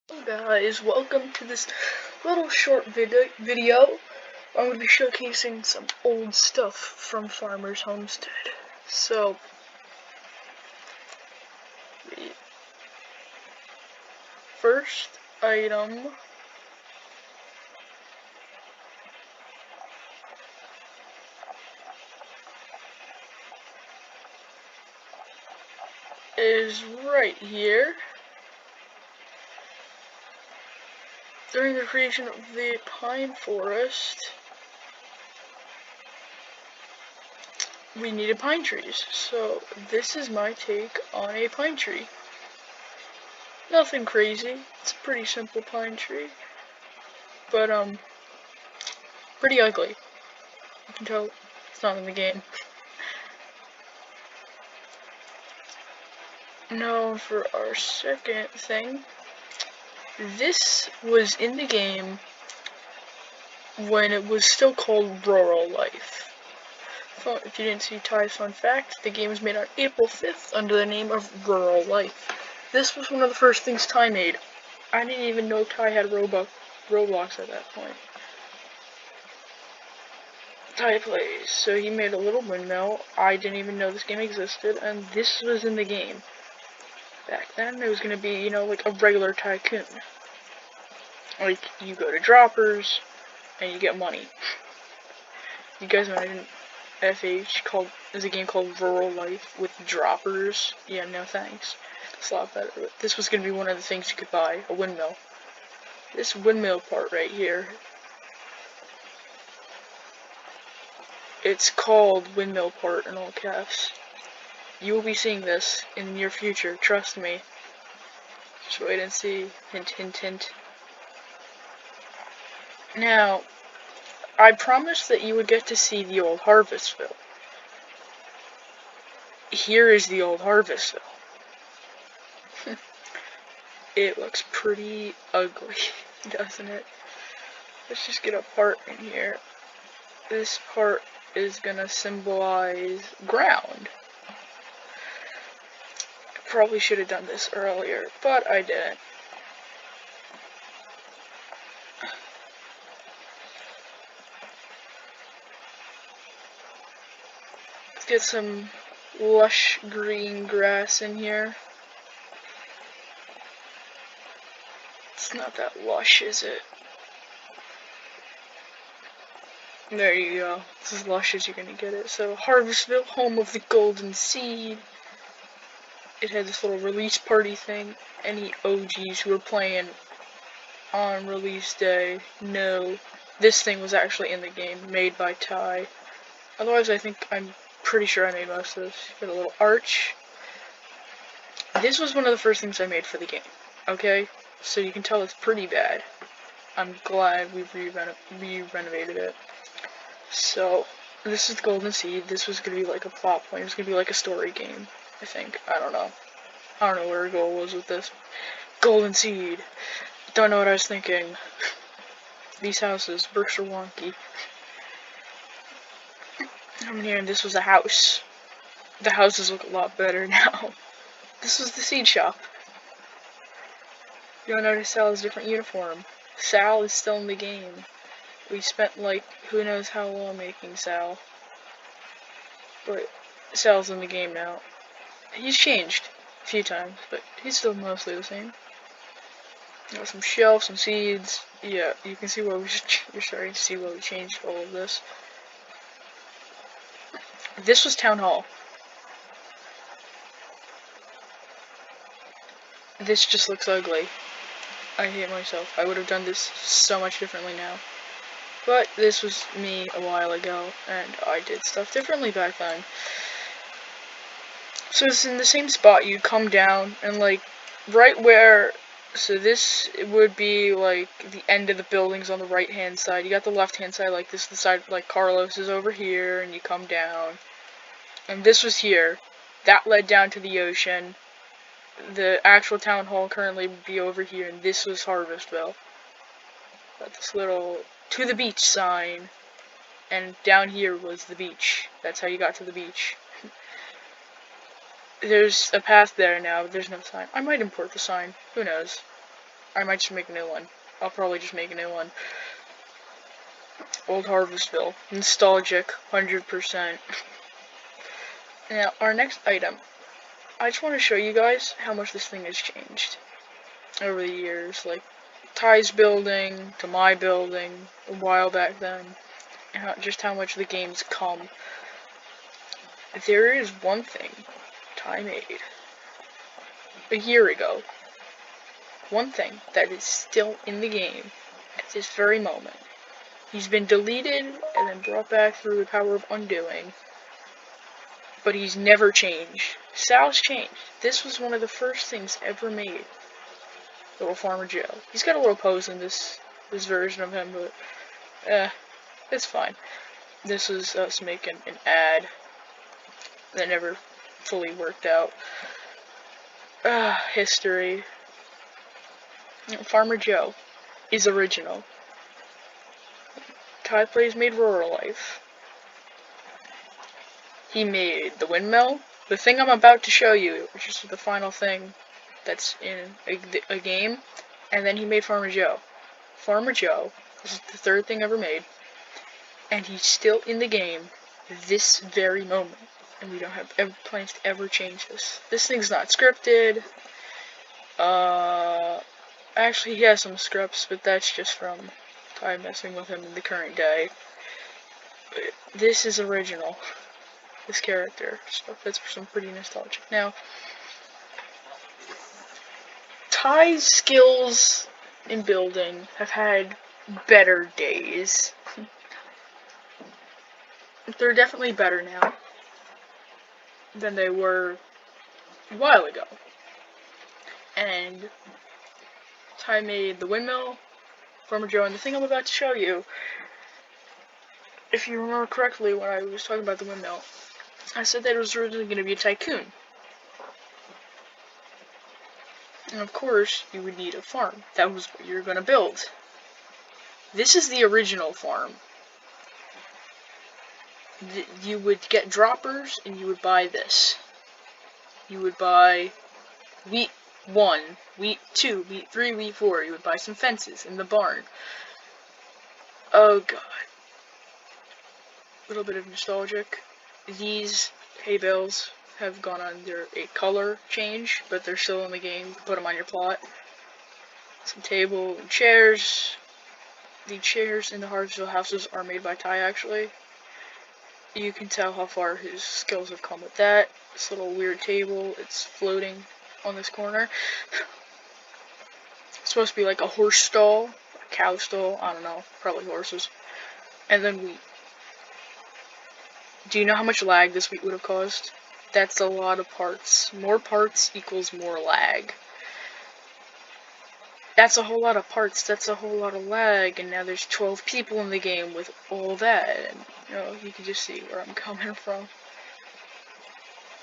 Hello guys, welcome to this little short video. I'm going to be showcasing some old stuff from Farmer's Homestead. So, the first item is right here. During the creation of the pine forest, we needed pine trees. So, this is my take on a pine tree. Nothing crazy. It's a pretty simple pine tree. But, pretty ugly. You can tell it's not in the game. Now for our second thing. This was in the game when it was still called Rural Life. If you didn't see Ty's fun fact, the game was made on April 5th under the name of Rural Life. This was one of the first things Ty made. I didn't even know Ty had Roblox at that point. Ty plays, so he made a little windmill. I didn't even know this game existed, and this was in the game. Back then, it was gonna be, you know, like a regular tycoon. Like, you go to Droppers, and you get money. You guys know in FH is a game called Rural Life with Droppers. Yeah, no thanks. It's a lot better. But this was gonna be one of the things you could buy, a windmill. This windmill part right here, it's called windmill part in all caps. You will be seeing this in the near future, trust me. Just wait and see. Hint, hint, hint. Now, I promised that you would get to see the old Harvestville. Here is the old Harvestville. It looks pretty ugly, doesn't it? Let's just get a part in here. This part is gonna symbolize ground. I probably should have done this earlier, but I didn't. Let's get some lush green grass in here. It's not that lush, is it? There you go. It's as lush as you're gonna get it. So, Harvestville, home of the Golden Seed. It had this little release party thing. Any OGs who were playing on release day know this thing was actually in the game, made by Ty. Otherwise, I'm pretty sure I made most of this. Got a little arch. This was one of the first things I made for the game. Okay? So you can tell it's pretty bad. I'm glad we renovated it. So, this is the Golden Seed. This was gonna be like a plot point. It was gonna be like a story game, I think. I don't know where our goal was with this. Golden Seed. Don't know what I was thinking. These houses, Berkshire wonky. I'm here, and this was a house. The houses look a lot better now. This was the seed shop. You'll notice Sal's different uniform. Sal is still in the game. We spent, like, who knows how long making Sal. But Sal's in the game now. He's changed a few times, but he's still mostly the same. Got some shelves, some seeds. Yeah, you can see where you're starting to see where we changed all of this. This was Town Hall. This just looks ugly. I hate myself. I would have done this so much differently now. But this was me a while ago, and I did stuff differently back then. So it's in the same spot. You come down, and like, right where, so this would be like the end of the buildings on the right hand side. You got the left hand side, like this, the side, like Carlos is over here, and you come down. And this was here. That led down to the ocean. The actual town hall currently would be over here, and this was Harvestville. Got this little to the beach sign, and down here was the beach. That's how you got to the beach. There's a path there now, but there's no sign. I might import the sign. Who knows? I might just make a new one. I'll probably just make a new one. Old Harvestville. Nostalgic, 100%. Now, our next item. I just want to show you guys how much this thing has changed over the years. Like, Ty's building to my building a while back then. And just how much the game's come. There is one thing Ty made a year ago. One thing that is still in the game at this very moment. He's been deleted and then brought back through the power of undoing. But he's never changed. Sal's changed. This was one of the first things ever made. Little Farmer Joe. He's got a little pose in this version of him, but it's fine. This is us making an ad that never fully worked out. History. Farmer Joe is original. Ty Plays made Rural Life. He made the windmill. The thing I'm about to show you, which is the final thing that's in a game, and then he made Farmer Joe. Farmer Joe, this is the third thing ever made, and he's still in the game this very moment, and we don't have plans to ever change this. This thing's not scripted. Actually he has some scripts, but that's just from Ty messing with him in the current day. This is original. This character, so that's some pretty nostalgic. Now, Ty's skills in building have had better days. They're definitely better now than they were a while ago. And Ty made the windmill, Farmer Joe, and the thing I'm about to show you, if you remember correctly when I was talking about the windmill, I said that it was originally going to be a tycoon. And of course, you would need a farm. That was what you were going to build. This is the original farm. You would get droppers, and you would buy this. You would buy wheat 1, wheat 2, wheat 3, wheat 4. You would buy some fences in the barn. Oh god. A little bit of nostalgic. These hay bales have gone under a color change, but they're still in the game. Put them on your plot. Some table and chairs. The chairs in the Harvestville houses are made by Ty, actually. You can tell how far his skills have come with that. This little weird table, it's floating on this corner. It's supposed to be like a horse stall, a cow stall, I don't know, probably horses. And then wheat. Do you know how much lag this wheat would have caused? That's a lot of parts. More parts equals more lag. That's a whole lot of parts, that's a whole lot of lag, and now there's 12 people in the game with all that, and, you know, you can just see where I'm coming from.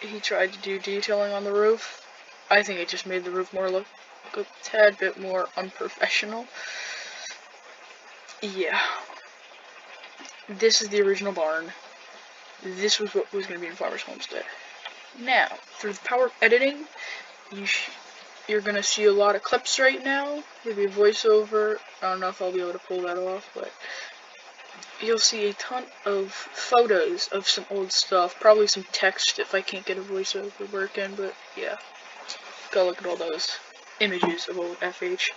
He tried to do detailing on the roof. I think it just made the roof look a tad bit more unprofessional. Yeah. This is the original barn. This was what was going to be in Farmer's Homestead. Now, through the power of editing, you're going to see a lot of clips right now. Maybe a voiceover. I don't know if I'll be able to pull that off, but you'll see a ton of photos of some old stuff. Probably some text if I can't get a voiceover working, but yeah. Go look at all those images of old FH.